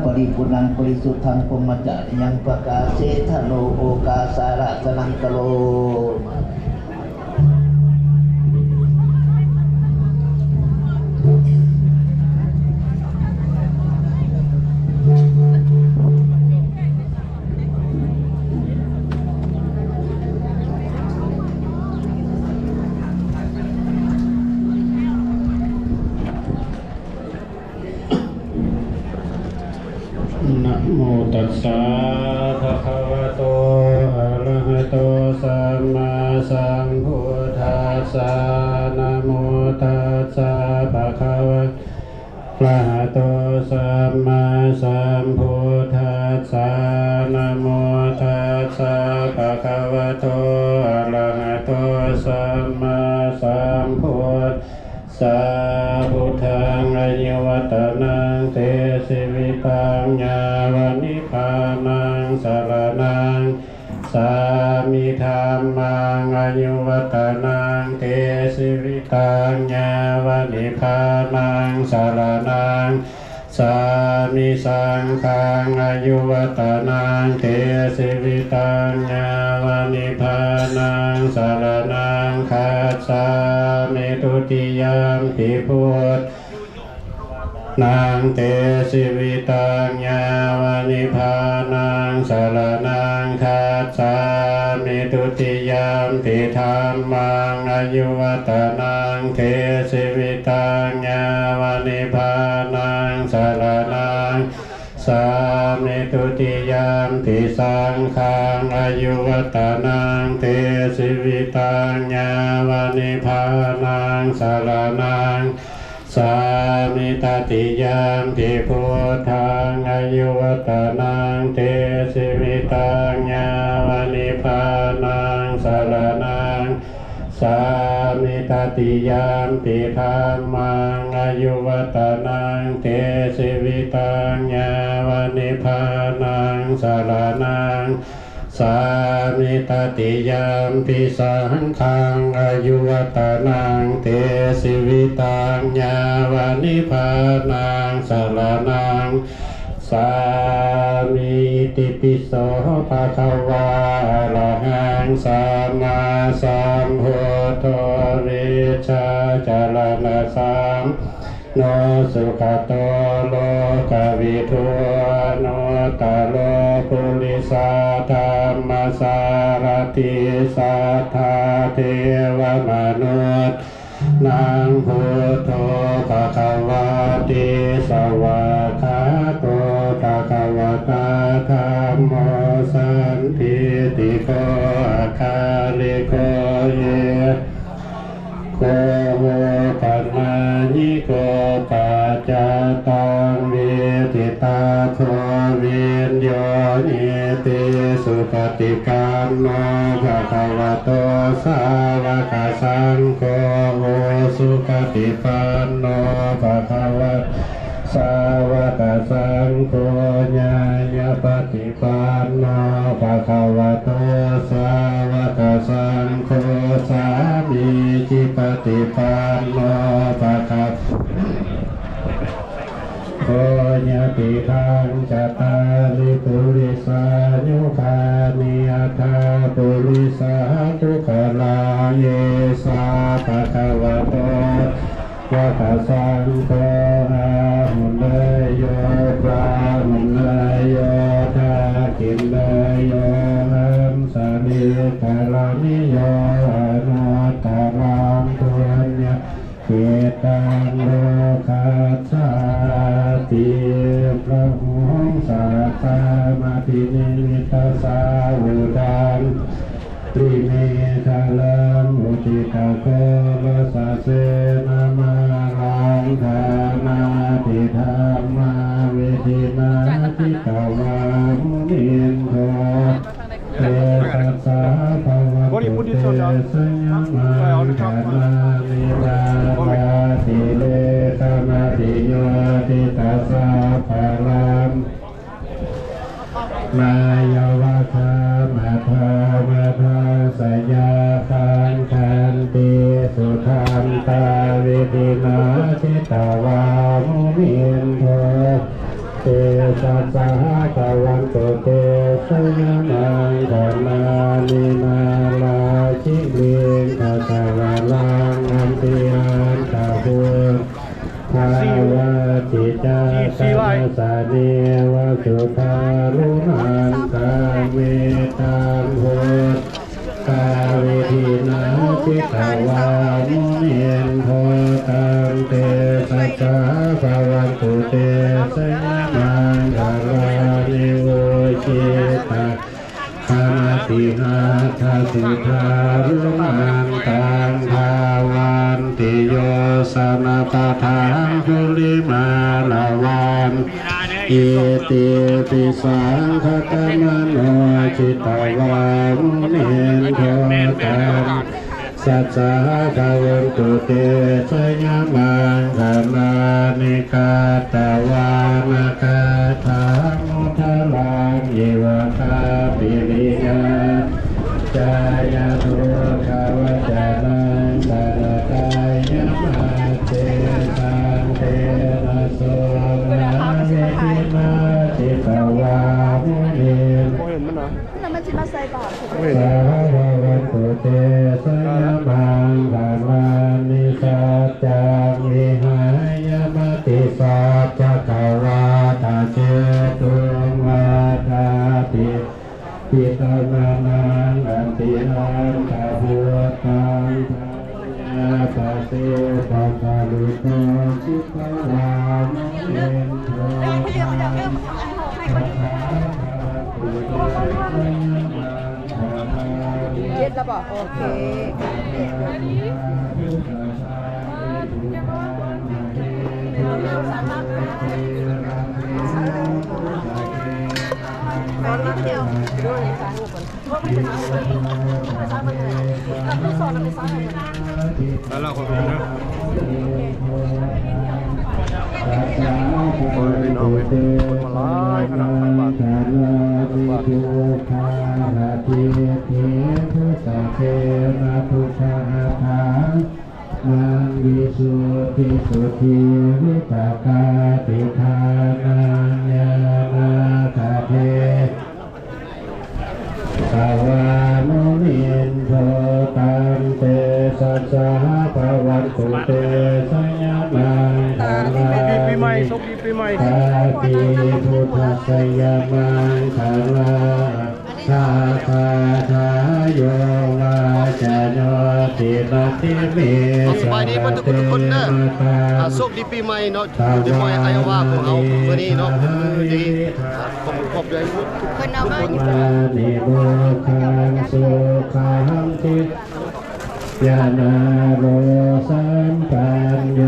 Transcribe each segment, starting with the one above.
ปริปุนังปริสุทธังพรหมจาริยังประกาศเสธโนโอกาสาระสนังกโลนะโมตัสสะภะคะวะโตอะระหะโตสัมมาสัมพุทธัสสะนะโมตัสสะภะคะวะอะระหะโตสัมมาสัมพุทธัสสะนะโมตัสสะภะคะวะโตอะระหะโตสัมมาสัมพุทธัสสะพุทธังอายวัตนังเตสิวิตังญาวนิพพานังสรณังสามิธัมมังอายุวัตนังเตสิวิตังญาวนิพพานังสรณังสามิสังฆังอายุวัตนังเตสิวิตังญาวนิพพานังสรณังคัจฉามิทุติยมปิพุทธนางเตสิวิตังญาวนิพพานังสรณังคัจฉามิทุติยมปิธัมมังอายุวัตนังเตสิวิตังญาวนิพพานังสรณังสามิทุติยมปิสังฆังอายุวัตนังเตสิวิตังญาวนิพพานังสรณังสามิตติยมปิพุทธังอายุวัตนังเตสิวิตังญาวนิพพานังสรณังสามิตติยมปิธัมมังอายุวัตนังเตสิวิตังญาวนิพพานังสรณังสามิตติยมปิสังฆังอายุวัตนังเตสิวิตังญาวนิพพานังสรณังสามิติปิโสภะคะวะอะระหังสัมมาสัมพุทโธวิชาจารณะสัมโนสุขโตโลกวิทูโนตโลปุริสาธรรมสารติสัทธาเทวมนุษย์นางพุทโธภะคะวะติสวากขาโตภะคะวะตาธัมโมสันทิติโกอาคาลิโกเยโกโหปัญญิโกปัจจตังเวทิตาโควินโยนิติสุปฏิปันโนภะคะวะโตสาวกสังโฆโอสุปฏิปันโนภะคะวะสาวกสังโฆญาญาปฏิปันโนภะคะวะโตสาวกสังโฆสามีจิปฏิปันโนภะคะโคญาติทังจตาริปุริสายุคานิอัตถาปุริสาทุกขลาเยสาภะคะวะโตวะคะสังโฆอาหุเนยโยปราหุเนยโยทากินเนยโยหัมสานิกาลามิโยอนุตตรังตุญญาเกตังโลกัสสาติพระหุงสัตตามาตินิมิตาสาวุดังตริเมฆาลังอุติตาโคลสาเสนามาลังธานาติธรรมาเวทินาทิตาวามุนินโทเตตัสสะภะวะโตเตสัญญามังคานามิตาลาติเลขมาติโยติตัสสะภะลัมมายาวะคามาทาวะทาสยาคันคันติสุขันตาวิตินาทิตาวามุนินโทเต ตัสสะภะวันตุเตสยามังธรรมานินาลาชิลิงกัสสะลังอัมปิอันตะพุภาวะจิตาสัมสาเนวะสุทารุหันตังเวตังโหกาเวทินาจิตาวามุนินโทตังเตสัจจาภาวันตุเตสยามังคารานิโวจิตาคาตินาคาสุทารุนันตังภาวันติโยสนาปะทังคุลิมาลาวันอิติปิสังขตมโนจิตวามุนินโทตังสัจจาภาวันตุเตสยามังคารานิกาตวานากาทังมุทาลังเยวะคาปิริยาจายาตุขาวจานังตระกายมาเตสังเตนะโสนาเวทิมาจิตวามุนินนั่นมันจิมาใส่บาตร สาวันตุเตสยามังคารานิสัจจังวิหายมติสัจจกวาตาเจตุวาตาติปิตานานังอันติอันตาหัวตังทายาตาเสปัสสาลุโตจิตวามุนินโทเย็ดแล้วบอกโอเคตอนนี้เดียวด้วยสายหูก่อนว่าไม่เป็นอะไรไม่สายมันอะไรเราต้องสอนอะไรสายอะไรแล้วเราคนรู้นะโอ้ยพี่น้องคนมาไล่ขนาดนั้นบ้างทุกขาทิเทพุสเทนะพุทธาภานังวิสุทธิสุขีวิปากาติทานังญาณาคาเทภาวามุนินโทตังเตสัจจาภาวันตุเตสยามังคาราปีใหม่สุขีปีใหม่ตาติพุทธสยามังคาราชาคาทายโยวาจโยตินาติเมสบายดีทุกคนนะสุขดีปีใหม่เนาะปีใหม่ไอวาของเราวันนี้เนาะดีขอบใจคนเอามาอยู่ นิโมขังสุขังทิยานาโรสัมปัญโย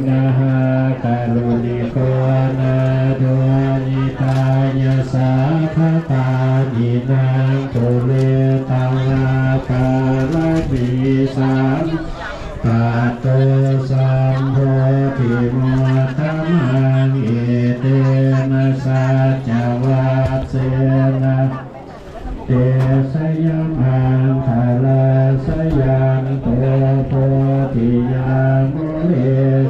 นาหากาลุนิโกนาโดนิตายาสาคตานินางตุเลตังอาคาลบิสัมปัตโตสัมโพธิโมทัมมังเอเตนะสัจจวัตเสนะเตสยามังคาลาสยังโตโพธิยามุเล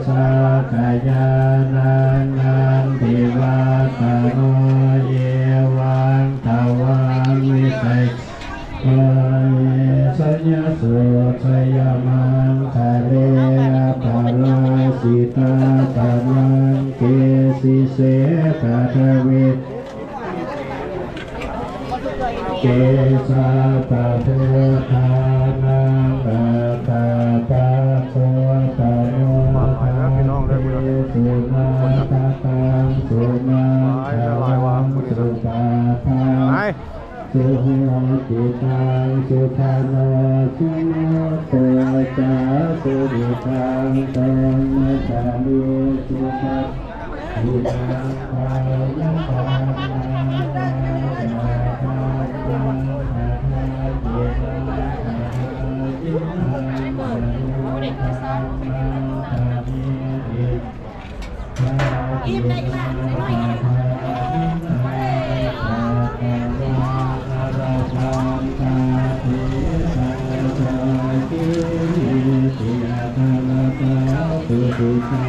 สาขายานังนันติวัตโนเยวังทวังวิสัยสยสุสยามังคาเลปาลาสิตาตามังเกสิเสกาทเวเกสาปะโพธานังปะปะปะโพธาโนทาสุมาตาตังสุมาตาลังสุปาทาสุโหติตังสุขโนสุโนโตจาสุริตังตังมัจจามิสุขะหิตังปายัปานังอิ่มได้มากน้อยตุชา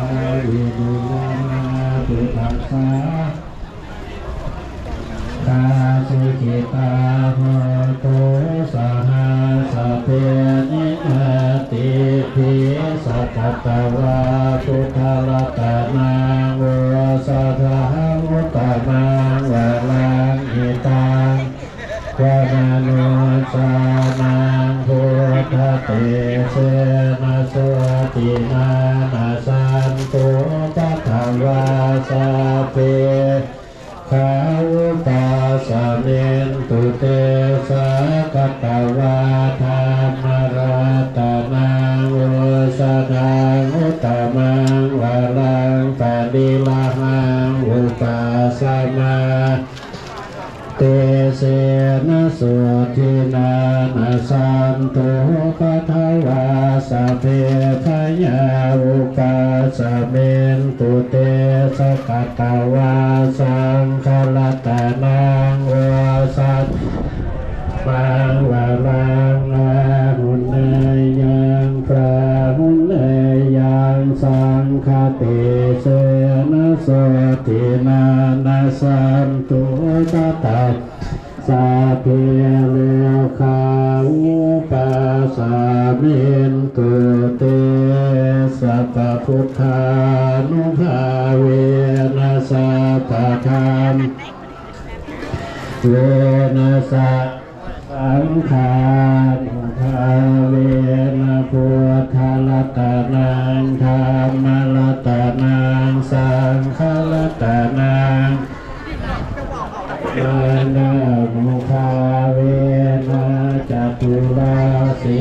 วิมุนาตุทัสสะ มังวะลังหิตังวะนานุสานังพุทธเตเสนะสวตินานาสันตุปัฏฐวาสาเปขาวุปาสเมนตุเตสะกัตตวาธรรมรัตนังโอสนังอุตตมังวะลังปะดิลหังอุปาสมาเตเสนะสุทินานาสันตุปัฏฐวาสะเพทยาอุปาสเมนตุเตสะกัตตวาสังฆลัตนังวาสัตมังวะลังอาหุนเนยังพระหุนเนยังสังฆเตเสนะโสตินานาสันตุตัตตะสาเพโลกาอุปาสาเมนตุเตสัพพุทธานุภาเวนะสัพพะธรรมเวนะสัพสังฆานุภาเวนะพุทธรัตนังธรรมรัตนังสังฆรัตนังนามุขาเวนะจตุราสี